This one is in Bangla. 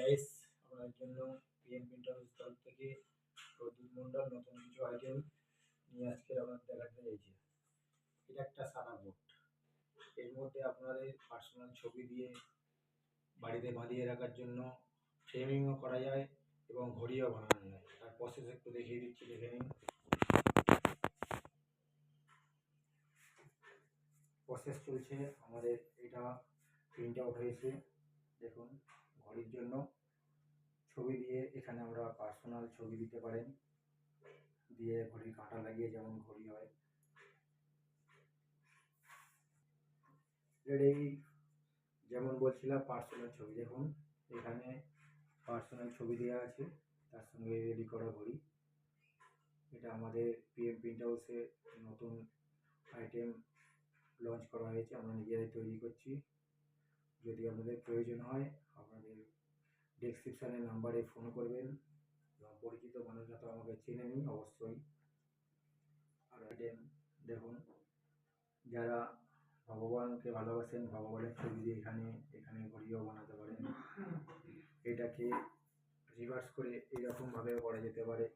গাইস, আপনার জন্য পিএম প্রিন্টার্স তরফ থেকে প্রদ্যুৎ মণ্ডল নতুন কিছু আইটেম নিয়ে আজকে আপনাদের দেখাতে চাইছি। এটা একটা সাদা বোর্ড। এর মধ্যে আপনাদের পার্সোনাল ছবি দিয়ে বাড়িতে বাঁধিয়ে রাখার জন্য ফ্রেমিংও করা যায় এবং ঘড়িও বানানো যায়। তার প্রসেস একটু দেখিয়ে দিচ্ছি, দেখে নিন। প্রসেস চলছে আমাদের। এটা প্রিন্ট আউট হয়েছে, দেখুন। ঘড়ির জন্য ছবি দিয়ে এখানে আমরা পার্সোনাল ছবি দিতে পারেন, দিয়ে ঘড়ির কাঁটা লাগিয়ে যেমন ঘড়ি হয়। এই যেমন বলছিলাম পার্সোনাল ছবি, দেখুন এখানে পার্সোনাল ছবি দেওয়া আছে, তার সঙ্গে রেডি করা ঘড়ি। এটা আমাদের পিএম প্রিন্ট হাউসে নতুন আইটেম লঞ্চ করা হয়েছে, আমরা নিজেরাই তৈরি করছি। যদি আপনাদের প্রয়োজন হয় আপনাদের ডেসক্রিপশানের নাম্বারে ফোন করবেন, এবং পরিচিত মানুষরা তো আমাকে চেনে নিন অবশ্যই। আর আইটেম দেখুন, যারা ভগবানকে ভালোবাসেন ভগবানের ছবি দিয়ে এখানে ঘড়িও বানাতে পারেন। এটাকে রিভার্স করে এইরকমভাবেও করা যেতে পারে।